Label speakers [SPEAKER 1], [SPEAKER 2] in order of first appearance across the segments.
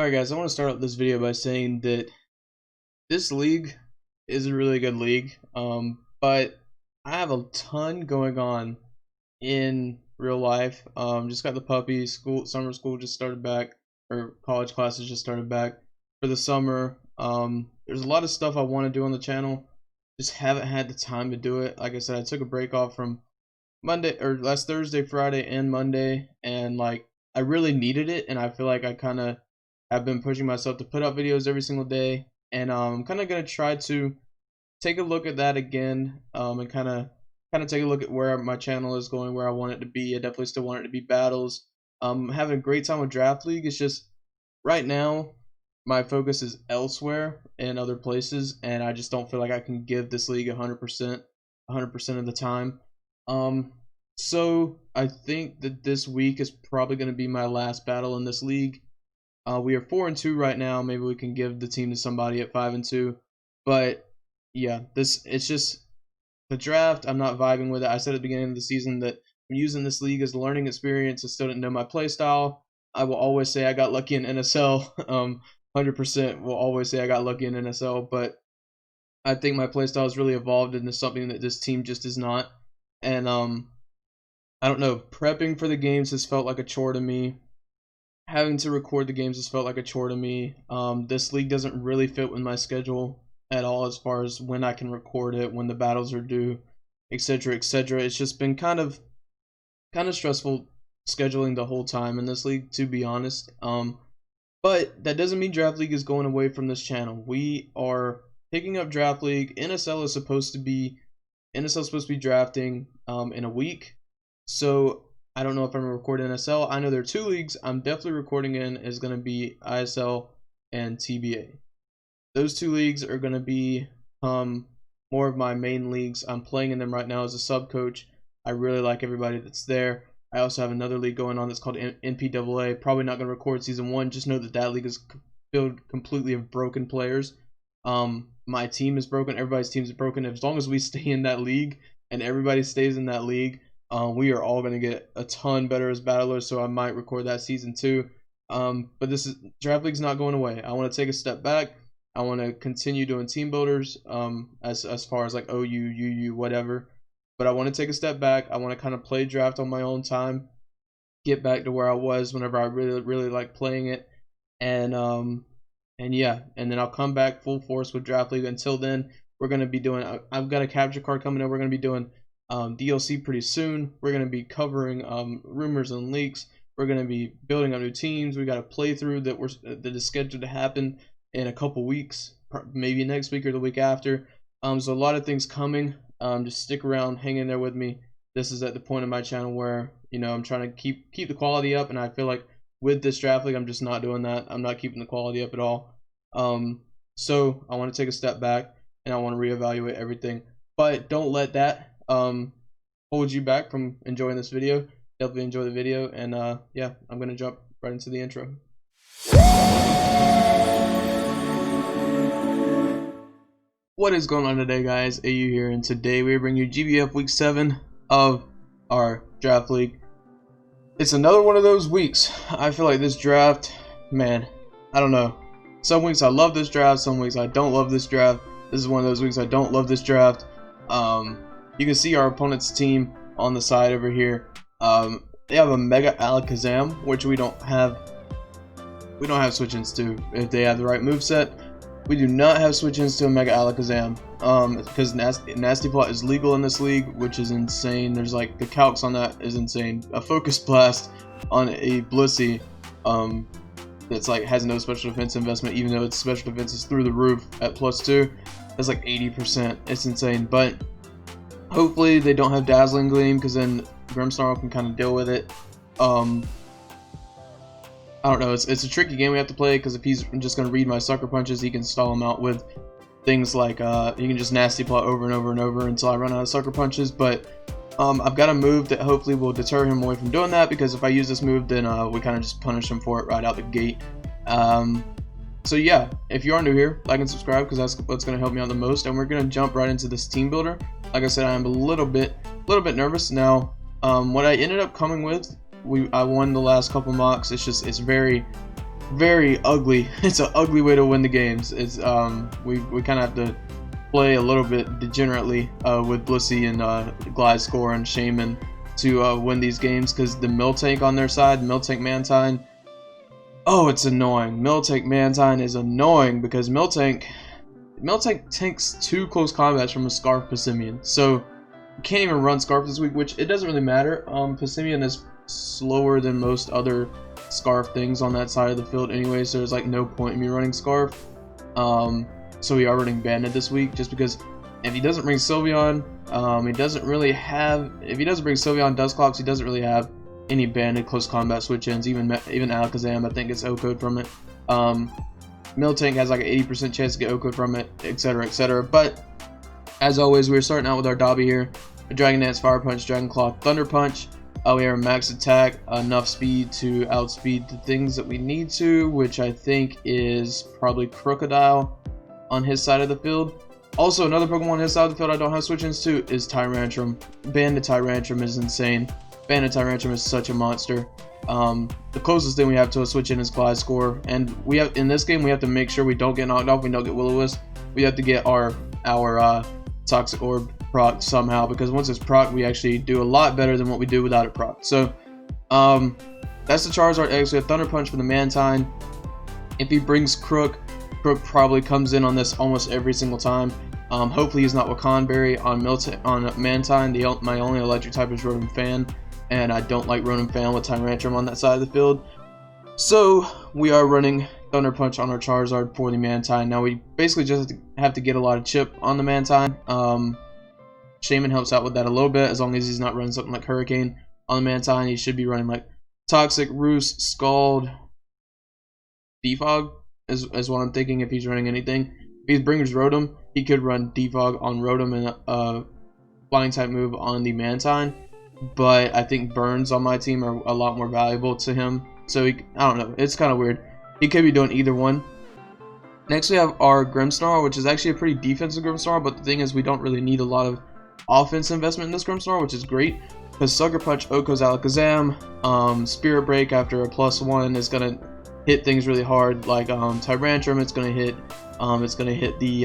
[SPEAKER 1] Alright guys, I want to start out this video by saying that this league is a really good league, but I have a ton going on in real life. Just got the puppy, summer school just started back, or college classes just started back for the summer. There's a lot of stuff I want to do on the channel, just haven't had the time to do it. Like I said, I took a break off from Monday, or last Thursday, Friday, and Monday, and like I really needed it, and I feel like I've been pushing myself to put out videos every single day, and I'm kind of gonna try to take a look at that again, and kind of take a look at where my channel is going, where I want it to be. I definitely still want it to be battles. Having a great time with Draft League. It's just right now my focus is elsewhere in other places, and I just don't feel like I can give this league 100% of the time. So I think that this week is probably going to be my last battle in this league. We are 4-2 right now. Maybe we can give the team to somebody at 5-2. But yeah, it's just the draft. I'm not vibing with it. I said at the beginning of the season that I'm using this league as a learning experience. I still didn't know my play style. I will always say I got lucky in NSL. 100% will always say I got lucky in NSL. But I think my play style has really evolved into something that this team just is not. And I don't know. Prepping for the games has felt like a chore to me. Having to record the games has felt like a chore to me. This league doesn't really fit with my schedule at all, as far as when I can record it, when the battles are due, etc., etc. It's just been kind of stressful scheduling the whole time in this league, to be honest. But that doesn't mean Draft League is going away from this channel. We are picking up Draft League. NSL is supposed to be drafting in a week, so I don't know if I'm going to record NSL. I know there are 2 leagues I'm definitely recording in. Is going to be ISL and TBA. Those 2 leagues are going to be more of my main leagues. I'm playing in them right now as a sub coach. I really like everybody that's there. I also have another league going on that's called NPAA. Probably not going to record season 1. Just know that league is filled completely of broken players. My team is broken. Everybody's team is broken. As long as we stay in that league and everybody stays in that league, we are all going to get a ton better as battlers, so I might record that season 2. But Draft League's not going away. I want to take a step back. I want to continue doing team builders, as far as like OU, UU, whatever. But I want to take a step back. I want to kind of play draft on my own time, get back to where I was whenever I really like playing it, and yeah, and then I'll come back full force with Draft League. Until then, we're going to be doing. I've got a capture card coming up. We're going to be doing DLC pretty soon. We're going to be covering rumors and leaks. We're going to be building up new teams. We got a playthrough that is scheduled to happen in a couple weeks, maybe next week or the week after. So a lot of things coming. Just stick around, hang in there with me. This is at the point of my channel where, you know, I'm trying to keep the quality up, and I feel like with this Draft League I'm just not doing that. I'm not keeping the quality up at all. So I want to take a step back, and I want to reevaluate everything. But don't let that hold you back from enjoying this video. Definitely enjoy the video, and yeah, I'm gonna jump right into the intro. What is going on today, guys? AU here, and today we bring you GBF week 7 of our Draft League. It's another one of those weeks. I feel like this draft, man, I don't know. Some weeks I love this draft, some weeks I don't love this draft. This is one of those weeks I don't love this draft. You can see our opponent's team on the side over here. They have a Mega Alakazam, which we don't have switch-ins to if they have the right moveset. We do not have switch-ins to a Mega Alakazam, because Nasty Plot is legal in this league, which is insane. There's like, the calcs on that is insane. A Focus Blast on a Blissey, that's like has no special defense investment, even though its special defense is through the roof at +2. That's like 80%. It's insane. But hopefully they don't have Dazzling Gleam, because then Grimmsnarl can kind of deal with it. I don't know, it's a tricky game we have to play, because if he's just going to read my Sucker Punches, he can stall him out with things like, he can just Nasty Plot over and over and over until I run out of Sucker Punches. But I've got a move that hopefully will deter him away from doing that, because if I use this move, then we kind of just punish him for it right out the gate. So yeah, if you are new here, like and subscribe, because that's what's going to help me out the most. And we're going to jump right into this team builder. Like I said, I am a little bit nervous now. What I ended up coming with, I won the last couple mocks. It's very very ugly. It's an ugly way to win the games. It's we kind of have to play a little bit degenerately with Blissey and Gliscor and Shaman to win these games, because the MILTANK on their side, MILTANK Mantine, oh, it's annoying. MILTANK Mantine is annoying because MILTANK takes 2 close combats from a Scarf Passimian, so you can't even run Scarf this week, which it doesn't really matter. Passimian is slower than most other Scarf things on that side of the field anyway, so there's like no point in me running Scarf. So we are running Bandit this week, just because if he doesn't bring Sylveon, he doesn't really have, if he doesn't bring Sylveon Dusclops, he doesn't really have any Bandit close combat switch ins. Even Alakazam, I think it's O-code from it. MILTANK has like an 80% chance to get O-code from it, etc, etc. But as always, we're starting out with our Dobby here. A Dragon Dance, Fire Punch, Dragon Claw, Thunder Punch. We have max attack, enough speed to outspeed the things that we need to, which I think is probably Crocodile on his side of the field. Also, another Pokemon on his side of the field I don't have switch-ins to is Tyrantrum. Bandit Tyrantrum is insane. Bandit Tyrantrum is such a monster. The closest thing we have to a switch-in is Gliscor, and we have in this game we have to make sure we don't get knocked off, we don't get Will-O-Wisp. We have to get our Toxic Orb proc somehow, because once it's proc, we actually do a lot better than what we do without it proc. So, that's the Charizard X. We have Thunder Punch for the Mantine. If he brings Crook probably comes in on this almost every single time. Hopefully he's not Wakanberry on Mantine. My only electric type is Rotom Fan, and I don't like Rotom Fan with Tyrantrum on that side of the field. So we are running Thunder Punch on our Charizard for the Mantine. Now we basically just have to get a lot of chip on the Mantine. Shaman helps out with that a little bit, as long as he's not running something like Hurricane on the Mantine. He should be running like Toxic, Roost, Scald, Defog is what I'm thinking if he's running anything. If he brings Rotom, he could run Defog on Rotom and a Flying type move on the Mantine. But I think Burns on my team are a lot more valuable to him. So I don't know, it's kind of weird. He could be doing either one. Next we have our Grimmsnarl, which is actually a pretty defensive Grimmsnarl, but the thing is we don't really need a lot of offense investment in this Grimmsnarl, which is great. Because Sucker Punch Oko's Alakazam, Spirit Break after a +1 is going to hit things really hard, like Tyrantrum. It's gonna hit the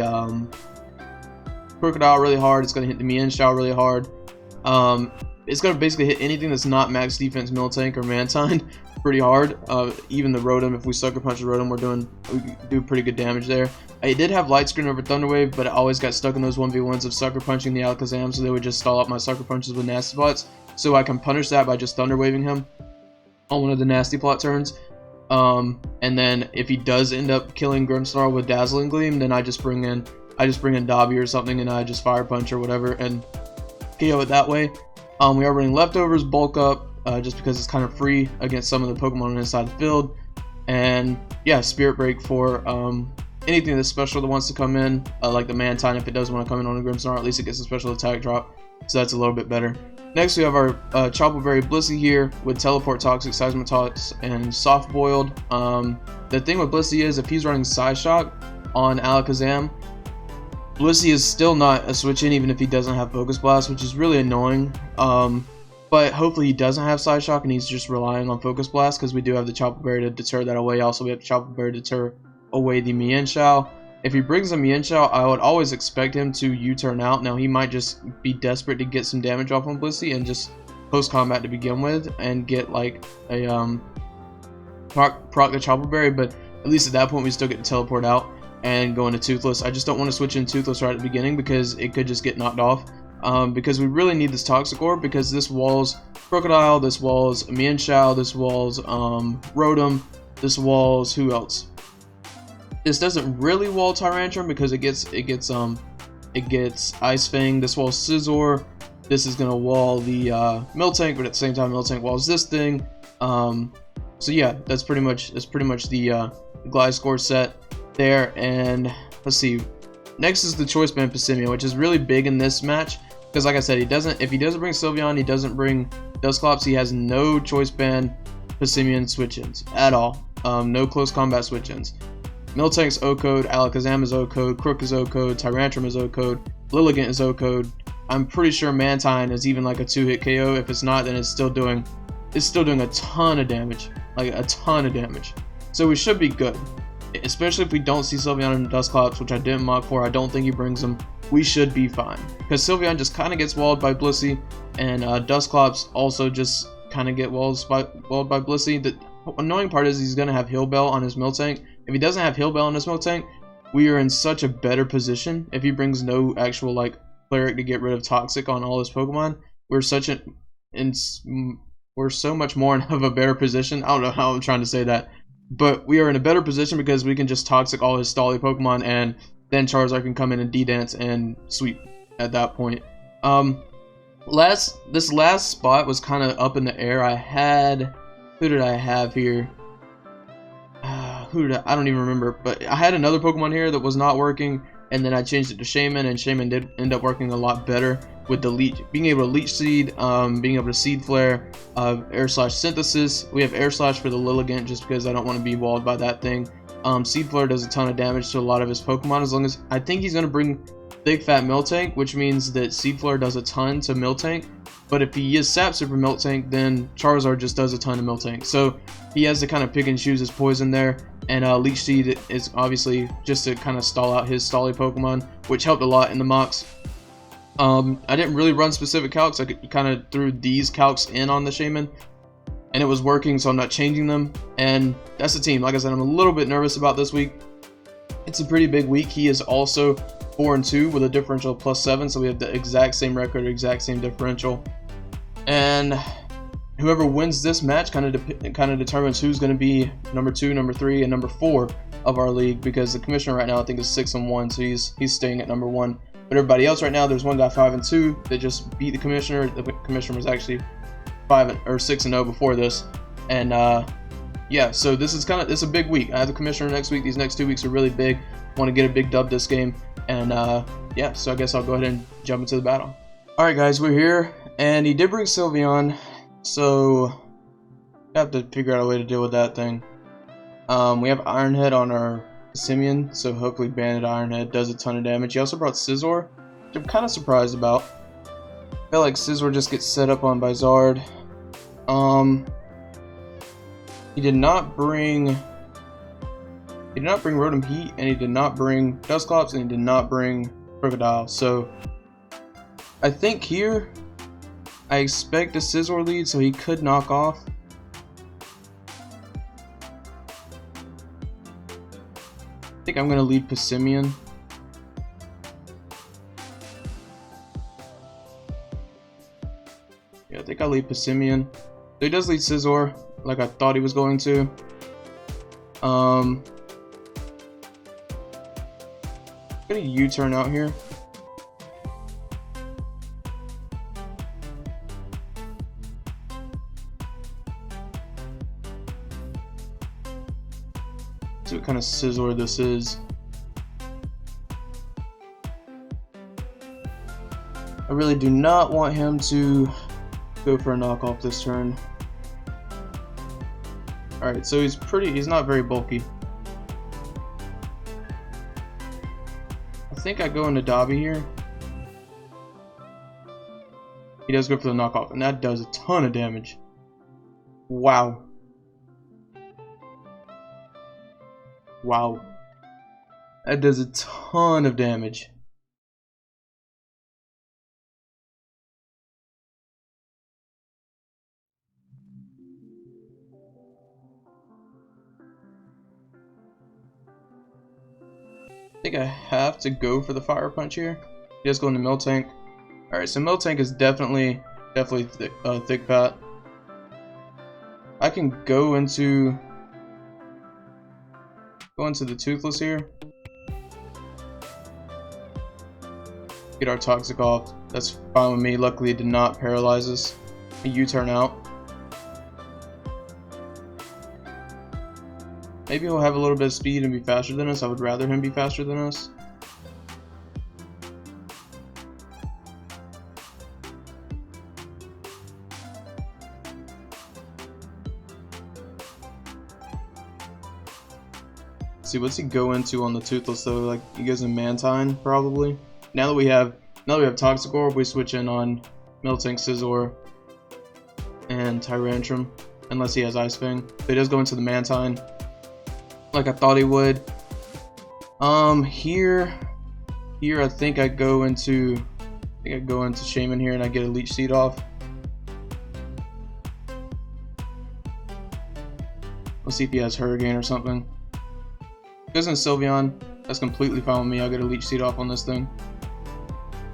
[SPEAKER 1] Crocodile really hard. It's gonna hit the Mienshao really hard. It's gonna basically hit anything that's not max defense MILTANK or Mantine pretty hard. Even the Rotom, if we Sucker Punch the Rotom, we do pretty good damage there. I did have Light Screen over Thunder Wave, but I always got stuck in those 1v1s of Sucker Punching the Alakazam, so they would just stall out my Sucker Punches with Nasty Plots. So I can punish that by just Thunder Waving him on one of the Nasty Plot turns. And then if he does end up killing Grimmsnarl with Dazzling Gleam, then I just bring in Dobby or something, and I just Fire Punch or whatever and KO it that way. We are running Leftovers, Bulk Up, just because it's kind of free against some of the Pokemon on his side of the field. And yeah, Spirit Break for anything that's special that wants to come in, like the Mantine. If it does want to come in on a Grimmsnarl, at least it gets a special attack drop, so that's a little bit better. Next we have our Chople Berry Blissey here with Teleport, Toxic, Seismitox, and Soft Boiled. The thing with Blissey is if he's running Psyshock on Alakazam, Blissey is still not a switch in even if he doesn't have Focus Blast, which is really annoying. But hopefully he doesn't have Psyshock and he's just relying on Focus Blast, because we do have the Chople Berry to deter that away. Also, we have the Chople Berry to deter away the Mienshao. If he brings a Mienshao, I would always expect him to U-turn out. Now, he might just be desperate to get some damage off on Blissey and just post-combat to begin with and get like a proc the Chople Berry, but at least at that point we still get to teleport out and go into Toothless. I just don't want to switch in Toothless right at the beginning because it could just get knocked off. Because we really need this Toxic Orb, because this walls Crocodile, this walls Mienshao, this walls Rotom, this walls who else? This doesn't really wall Tyrantrum because it gets Ice Fang. This walls Scizor. This is gonna wall the MILTANK, but at the same time MILTANK walls this thing. So yeah, that's pretty much the Gliscor set there. And let's see. Next is the Choice Band Passimian, which is really big in this match because, like I said, if he doesn't bring Sylveon, he doesn't bring Dusclops, he has no Choice Band Passimian switch-ins at all. No close combat switch-ins. MILTANK's O-code, Alakazam is O-code, Crook is O-code, Tyrantrum is O-code, Lilligant is O-code. I'm pretty sure Mantine is even like a 2-hit KO. If it's not, then it's still doing a ton of damage, like a ton of damage. So we should be good. Especially if we don't see Sylveon in Dusclops, which I didn't mock for. I don't think he brings them. We should be fine. Because Sylveon just kind of gets walled by Blissey, and Dusclops also just kind of get walled by Blissey. The annoying part is he's going to have Heal Bell on his Miltank. If he doesn't have Heal Bell on his Miltank, we are in such a better position. If he brings no actual like Cleric to get rid of Toxic on all his Pokemon, we're so much more of a better position. I don't know how I'm trying to say that. But we are in a better position because we can just Toxic all his Stally Pokemon, and then Charizard can come in and D-Dance and sweep at that point. This last spot was kind of up in the air. I had... Who did I have here? I don't even remember. But I had another Pokemon here that was not working, and then I changed it to Shaman, and Shaman did end up working a lot better with the leech, being able to Leech Seed, being able to Seed Flare, Air Slash Synthesis. We have Air Slash for the Lilligant just because I don't want to be walled by that thing. Seed Flare does a ton of damage to a lot of his Pokemon, as long as I think he's going to bring Thick Fat Miltank, which means that Seed Flare does a ton to Miltank. But if he is Sap Super Miltank, then Charizard just does a ton of Miltank. So he has to kind of pick and choose his poison there. And Leech Seed is obviously just to kind of stall out his Stally Pokemon, which helped a lot in the mocks. I didn't really run specific calcs. I kind of threw these calcs in on the Shaman, and it was working, so I'm not changing them. And that's the team. Like I said, I'm a little bit nervous about this week. It's a pretty big week. He is also 4-2 with a differential of +7, so we have the exact same record, exact same differential. And whoever wins this match kind of determines who's going to be number 2, number 3, and number 4 of our league, because the commissioner right now I think is 6-1, so he's staying at number 1. But everybody else right now, there's one guy 5-2 that just beat the commissioner. The commissioner was actually 6-0 before this, and yeah. So this is it's a big week. I have the commissioner next week. These next 2 weeks are really big. Want to get a big dub this game, and yeah. So I guess I'll go ahead and jump into the battle. All right, guys, we're here, and he did bring Sylveon, so I have to figure out a way to deal with that thing. We have Iron Head on our Passimian, so hopefully Banded Iron Head does a ton of damage. He also brought Scizor, which I'm kind of surprised about. I feel like Scizor just gets set up on by Zard. He did not bring Rotom Heat, and he did not bring Dusclops, and he did not bring Crocodile. So I think here I expect a Scizor lead, so he could knock off. I think I'm going to lead Passimian. Yeah, I think I'll lead Passimian. So he does lead Scizor, like I thought he was going to. I'm going to U-turn out here. See what kind of Scizor this is. I really do not want him to go for a knockoff this turn. Alright, so he's not very bulky. I think I go into Dobby here. He does go for the knockoff, and that does a ton of damage. Wow. Wow. That does a ton of damage. I think I have to go for the Fire Punch here. He does go into Miltank. Alright, so Miltank is definitely thick Pat. I can go into the Toothless here. Get our Toxic off. That's fine with me. Luckily it did not paralyze us. A U-turn out. Maybe he'll have a little bit of speed and be faster than us. I would rather him be faster than us. See, what's he go into on the Toothless though? Like, he goes in Mantine probably. Now that we have Toxic Orb, we switch in on Miltank, Scizor, and Tyrantrum, unless he has Ice Fang. But he does go into the Mantine. like I thought he would. Here I think I go into Shaman here and I get a Leech Seed off. Let's see if he has Hurricane or something. If he goes into Sylveon, that's completely fine with me. I'll get a Leech Seed off on this thing.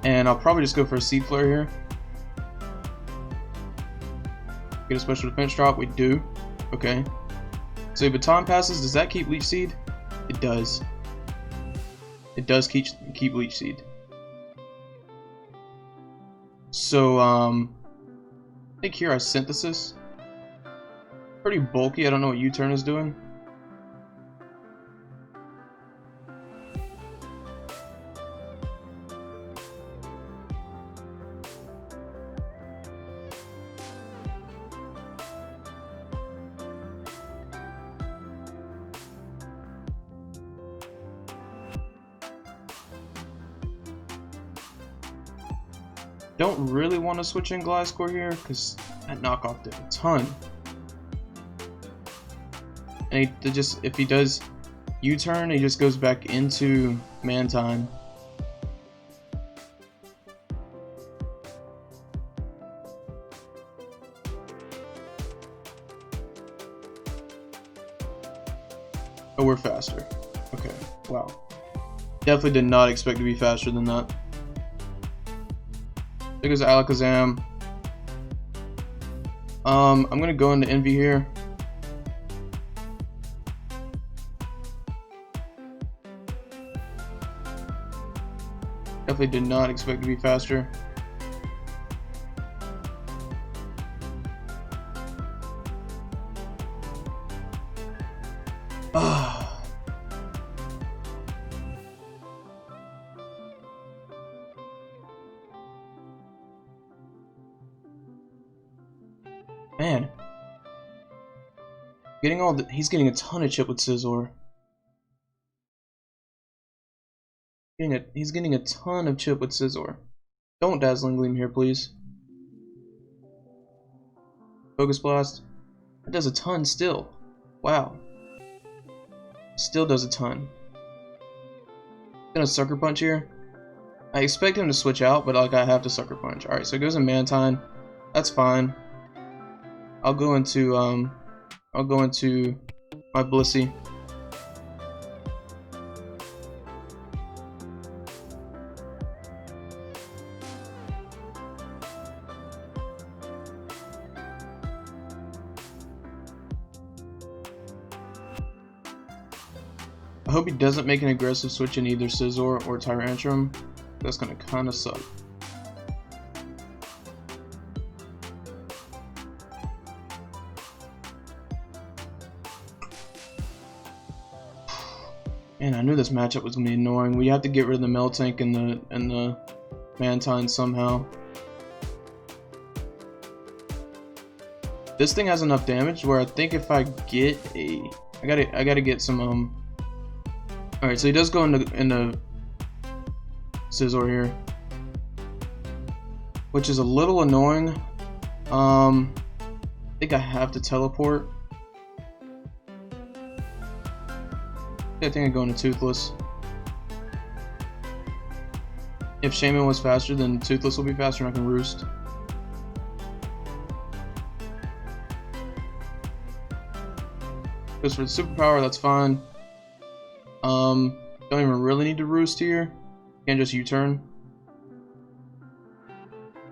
[SPEAKER 1] And I'll probably just go for a Seed Flare here. Get a special defense drop. We do. Okay. So Baton passes. Does that keep Leech Seed? It does. It does keep Leech Seed. So I think here I Synthesis. Pretty bulky. I don't know what U-turn is doing. Don't really want to switch in Gliscor here because that knockoff did a ton. And if he does U-turn, he just goes back into Mantine. Oh, we're faster. Okay, wow. Definitely did not expect to be faster than that. There goes Alakazam. I'm gonna go into Envy here. Definitely did not expect to be faster. Man, he's getting a ton of chip with Scizor. He's getting a ton of chip with Scizor. Don't Dazzling Gleam here, please. Focus Blast. That does a ton still. Wow. Still does a ton. Gonna Sucker Punch here. I expect him to switch out, but like I have to Sucker Punch. Alright, so it goes in Mantine. That's fine. I'll go into my Blissey. I hope he doesn't make an aggressive switch in either Scizor or Tyrantrum. That's gonna kinda suck. Man, I knew this matchup was gonna be annoying. We have to get rid of the MILTANK and the Mantine somehow. This thing has enough damage where I think if I get I gotta get some Alright, so he does go into Scizor here, which is a little annoying. I think I have to teleport. I think I go into Toothless. If Shaman was faster, then Toothless will be faster and I can Roost. Goes for the superpower, that's fine. Don't even really need to Roost here. Can't just U-turn.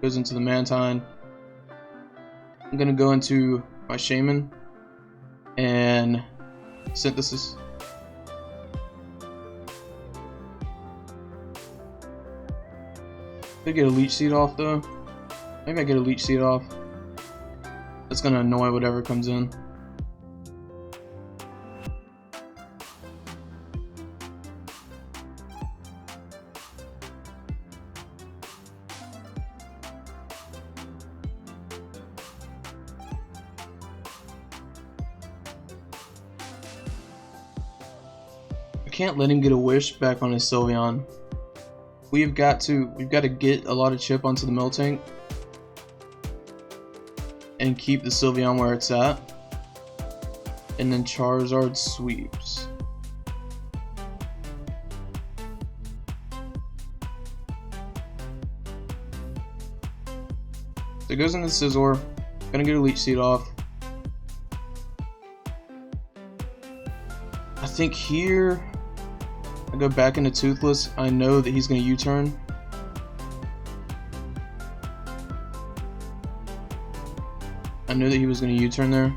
[SPEAKER 1] Goes into the Mantine. I'm gonna go into my Shaman and Synthesis. Did I get a Leech Seed off though? Maybe I get a Leech Seed off. That's gonna annoy whatever comes in. I can't let him get a Wish back on his Sylveon. We've got to get a lot of chip onto the MILTANK and keep the Sylveon where it's at, and then Charizard sweeps. So it goes into Scizor. Gonna get a Leech Seed off. I think here I go back into Toothless. I know that he's gonna U-turn. I knew that he was gonna U-turn there.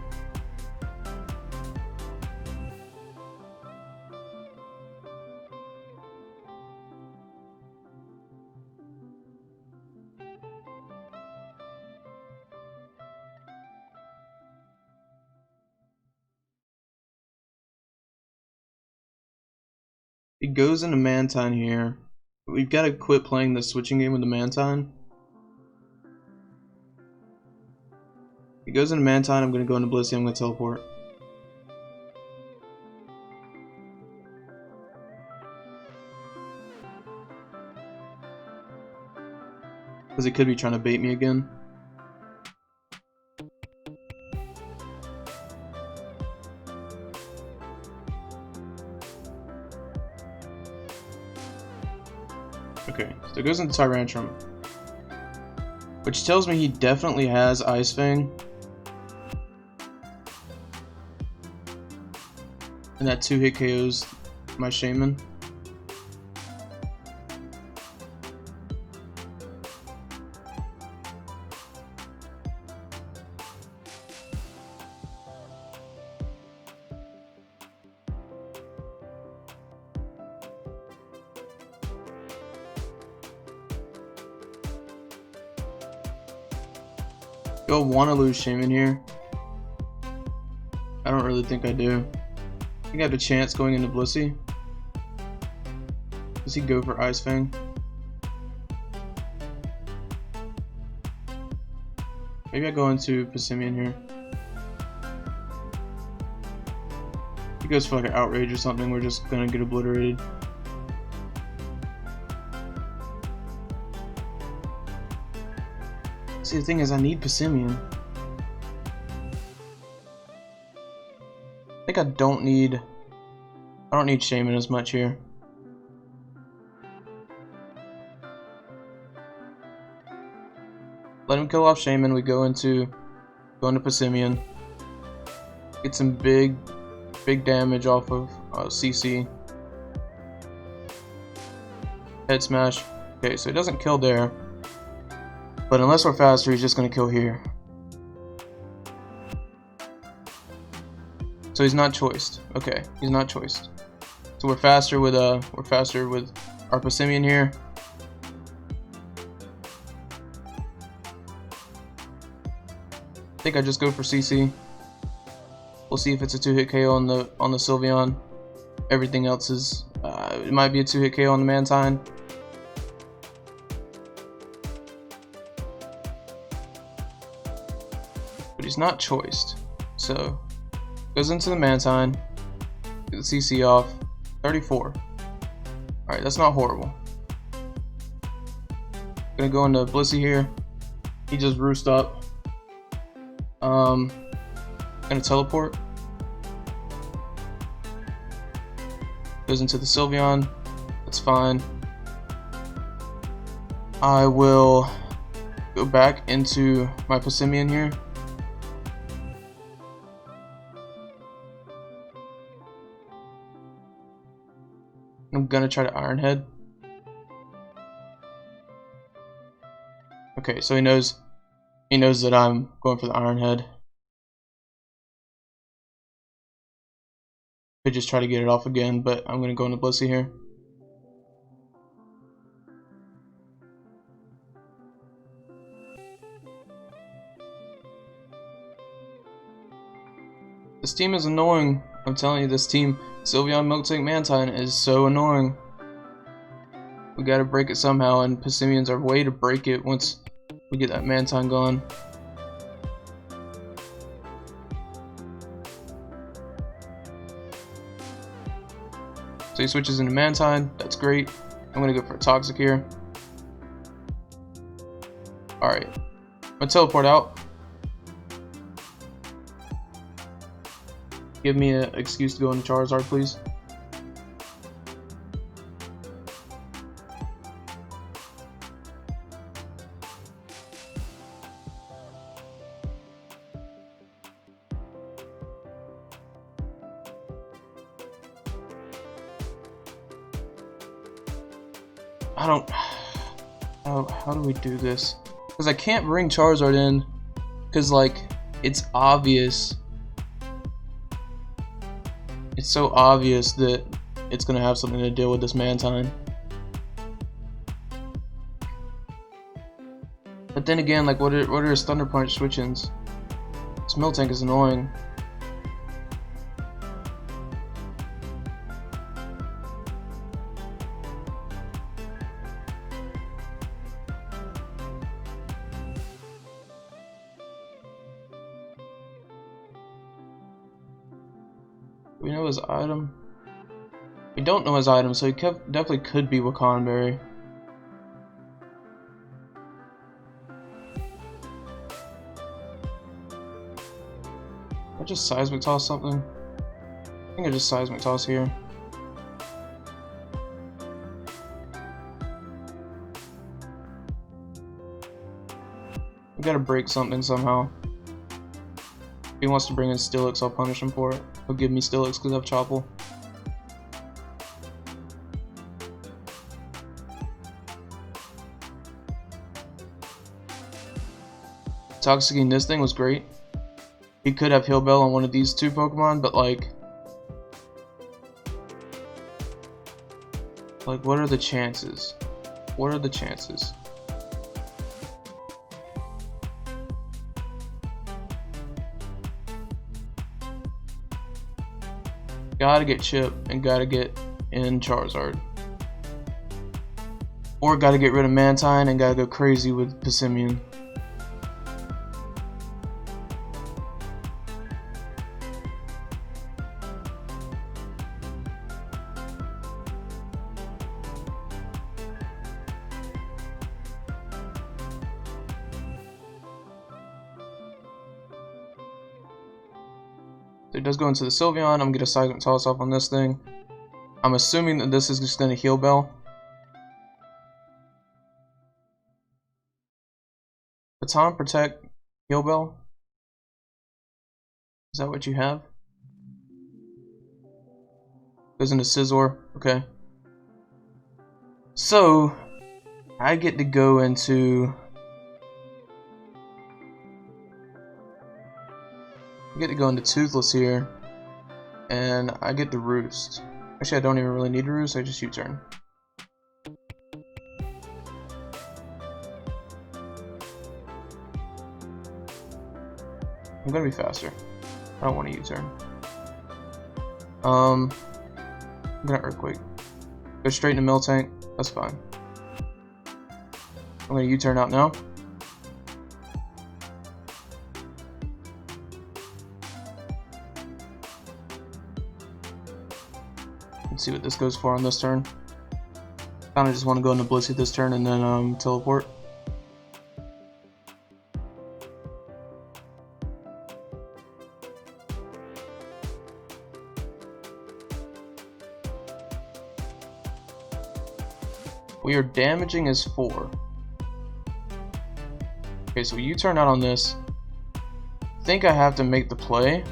[SPEAKER 1] It goes into Mantine here. We've got to quit playing the switching game with the Mantine. It goes into Mantine, I'm going to go into Blissey, I'm going to teleport. Because it could be trying to bait me again. Okay, so it goes into Tyrantrum, which tells me he definitely has Ice Fang. And that 2-hit KOs my Shaman. Do I want to lose Shaman here? I don't really think I do. I think I have a chance going into Blissey. Does he go for Ice Fang? Maybe I go into Passimian here. If he goes for like an Outrage or something, we're just gonna get obliterated. See, the thing is, I need Passimian. I think I don't need Shaman as much here. Let him kill off Shaman. We go into Passimian. Get some big damage off of CC. Head smash. Okay, so it doesn't kill there. But unless we're faster, he's just gonna kill here. So he's not choiced. Okay, he's not choiced. So we're faster with our Passimian here. I think I just go for CC. We'll see if it's a 2-hit KO on the Sylveon. Everything else is it might be a 2-hit KO on the Mantine. But he's not choiced. So goes into the Mantine. Get the CC off. 34. Alright, that's not horrible. Gonna go into Blissey here. He just roost up. Gonna teleport. Goes into the Sylveon. That's fine. I will go back into my Passimian here. I'm gonna try to Iron Head. Okay, so he knows that I'm going for the Iron Head. Could just try to get it off again, but I'm gonna go into Blissey here. This team is annoying. I'm telling you, this team, Sylveon, MILTANK, Mantine, is so annoying. We gotta break it somehow, and Passimian's our way to break it once we get that Mantine gone. So he switches into Mantine. That's great. I'm gonna go for a Toxic here. Alright. I'm gonna teleport out. Give me an excuse to go into Charizard, please. I don't... How do we do this? Because I can't bring Charizard in, because, like, it's obvious. It's so obvious that it's going to have something to deal with this Mantine. But then again, like, what are his Thunder Punch switch-ins? This MILTANK is annoying. We know his item. We don't know his item, so he definitely could be Wakanberry. I just Seismic Toss something. I think I just Seismic Toss here. We gotta break something somehow. If he wants to bring in Steelix, I'll punish him for it. He'll give me Steelix because I have Chople. Toxicking this thing was great. He could have Heal Bell on one of these two Pokemon, but like what are the chances? What are the chances? Gotta get Chip and gotta get in Charizard. Or gotta get rid of Mantine and gotta go crazy with Passimian. It does go into the Sylveon. I'm gonna get a Seismic Toss off on this thing. I'm assuming that this is just gonna Heal Bell. Baton, Protect, Heal Bell. Is that what you have? Goes into Scizor. Okay. So I get to go into. I get to go into Toothless here, and I get to Roost. Actually, I don't even really need to Roost, I just U-turn. I'm gonna be faster. I don't want to U-turn. I'm gonna Earthquake. Go straight into MILTANK, that's fine. I'm gonna U-turn out now. Let's see what this goes for on this turn. Kinda just want to go into Blissey this turn and then teleport. We are damaging his 4. Okay, so you turn out on this. I think I have to make the play.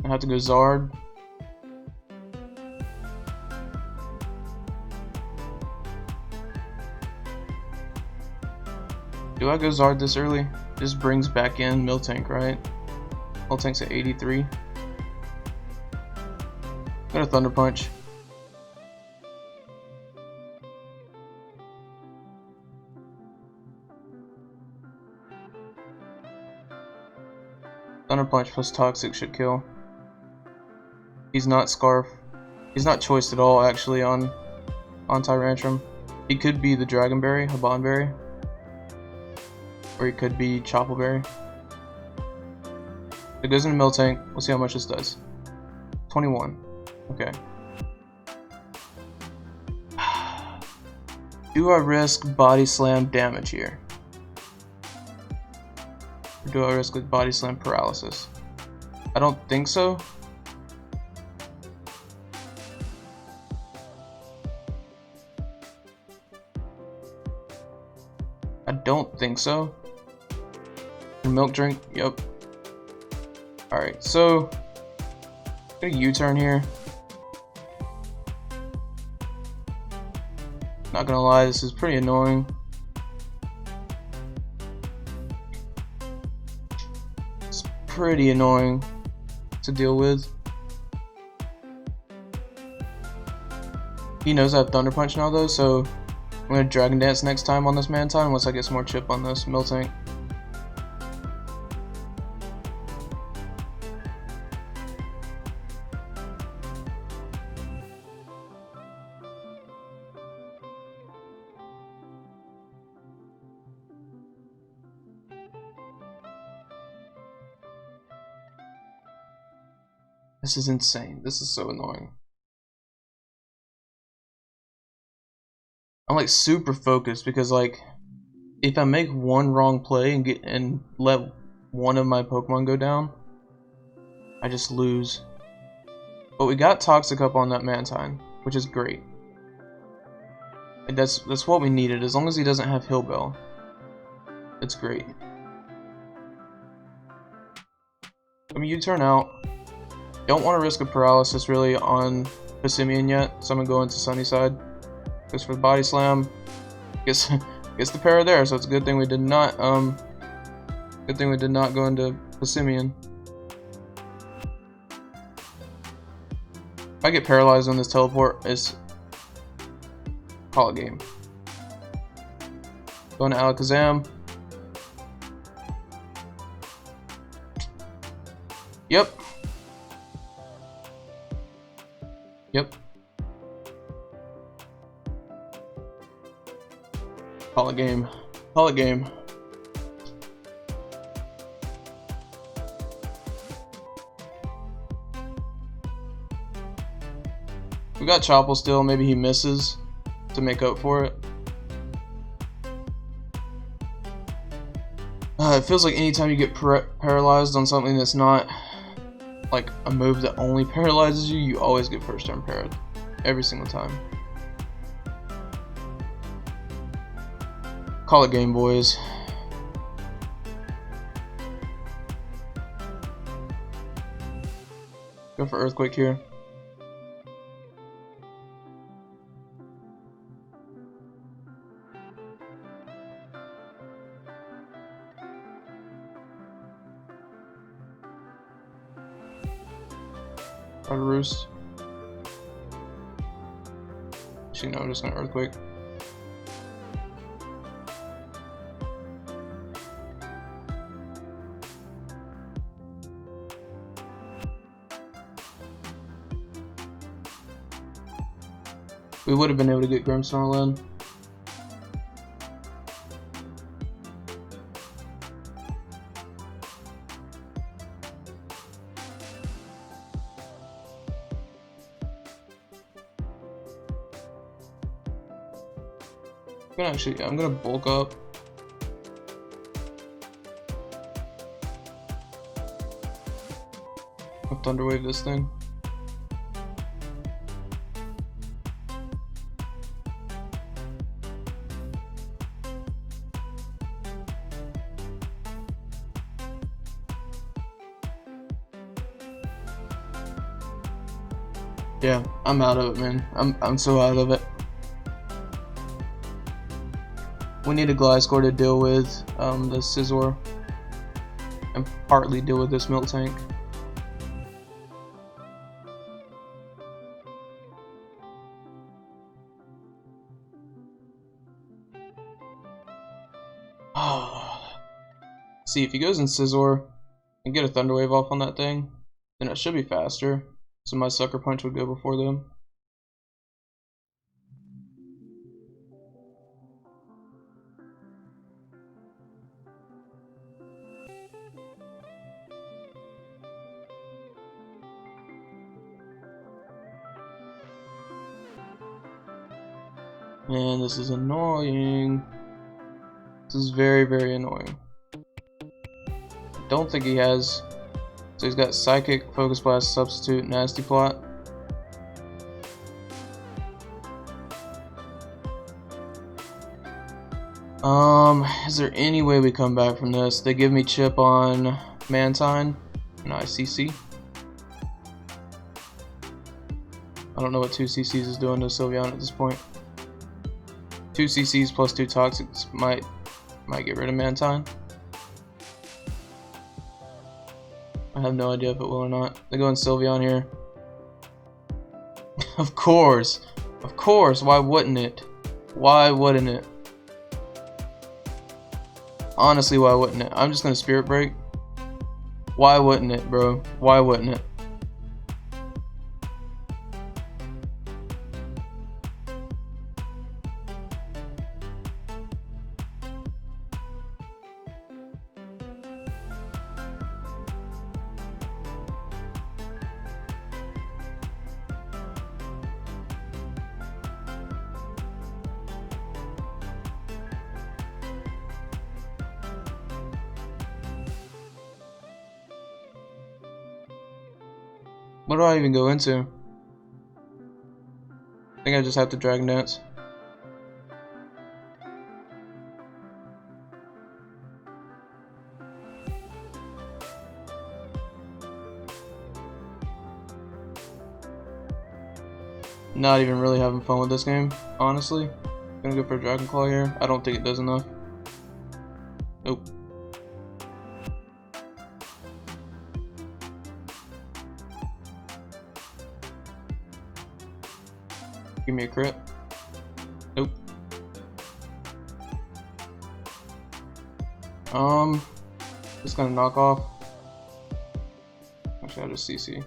[SPEAKER 1] I have to go Zard. Do I go Zard this early? This brings back in MILTANK, right? MILTANK's at 83. Got a Thunder Punch. Thunder Punch plus Toxic should kill. He's not Scarf. He's not choiced at all, actually, on Tyrantrum. He could be the Dragonberry, Habanberry. Or he could be Choppleberry. It goes into MILTANK. We'll see how much this does. 21. Okay. Do I risk Body Slam damage here? Or do I risk with Body Slam paralysis? I don't think so. I don't think so. Milk drink, yep. Alright, so I'm gonna U-turn here. Not gonna lie, this is pretty annoying. It's pretty annoying to deal with. He knows I have Thunder Punch now though, so I'm gonna Dragon Dance next time on this MILTANK once I get some more chip on this MILTANK. This is insane. This is so annoying. I'm like super focused because like if I make one wrong play and let one of my Pokemon go down, I just lose. But we got Toxic up on that Mantine, which is great. And that's what we needed. As long as he doesn't have Hill Bell, it's great. I mean, you turn out. Don't want to risk a paralysis really on Passimian yet, so I'm gonna go into Sunnyside. Goes for the Body Slam. Gets the para there, so it's a good thing we did not go into Passimian. If I get paralyzed on this teleport, it's call it game. Going to Alakazam. Yep. Yep. Call it game. Call it game. We got Chople still. Maybe he misses to make up for it. It feels like anytime you get paralyzed on something that's not like a move that only paralyzes you, you always get first turn parried. Every single time. Call it game, boys. Go for Earthquake here. Try to Roost. Actually, no, I'm just gonna Earthquake. We would have been able to get Grimmsnarl in. I'm gonna bulk up. I'll Thunder Wave this thing. Yeah, I'm out of it, man. I'm so out of it. We need a Gliscor to deal with the Scizor and partly deal with this MILTANK. Oh. See, if he goes in Scizor and get a Thunder Wave off on that thing, then it should be faster. So my Sucker Punch would go before them. Man, this is annoying. This is very, very annoying. I don't think he has. So he's got Psychic, Focus Blast, Substitute, Nasty Plot. Is there any way we come back from this? They give me chip on Mantine and ICC. I don't know what 2 CCs is doing to Sylveon at this point. 2 CCs plus 2 toxics might get rid of Manton. I have no idea if it will or not. They're going Sylveon here. Of course, why wouldn't it? Why wouldn't it? Honestly, why wouldn't it? I'm just gonna Spirit Break. Why wouldn't it, bro? Why wouldn't it? What do I even go into? I think I just have to Dragon Dance. Not even really having fun with this game, honestly. Gonna go for a Dragon Claw here. I don't think it does enough. Nope. Give me a crit. Nope. Just gonna knock off. Actually, I'll just CC.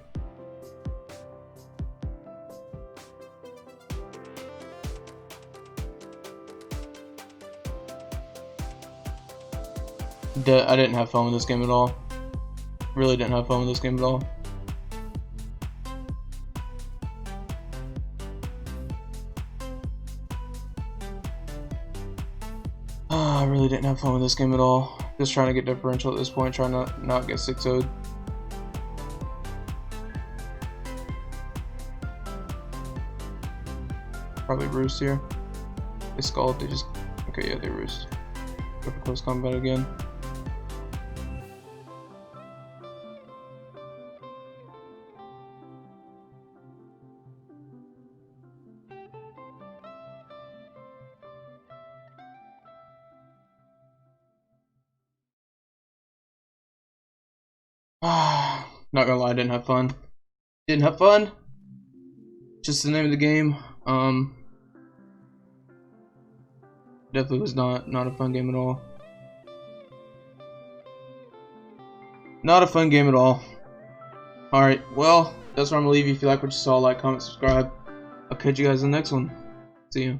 [SPEAKER 1] I didn't have fun with this game at all. Really didn't have fun with this game at all. I really didn't have fun with this game at all. Just trying to get differential at this point, trying to not get 6-0'd. Probably roost here. They Scald, they just... Okay, yeah, they roost. Go for close combat again. Not gonna lie, I didn't have fun. Didn't have fun. Just the name of the game. Definitely was not a fun game at all. Not a fun game at all. Alright, well, that's where I'm gonna leave you. If you like what you saw, like, comment, subscribe. I'll catch you guys in the next one. See you.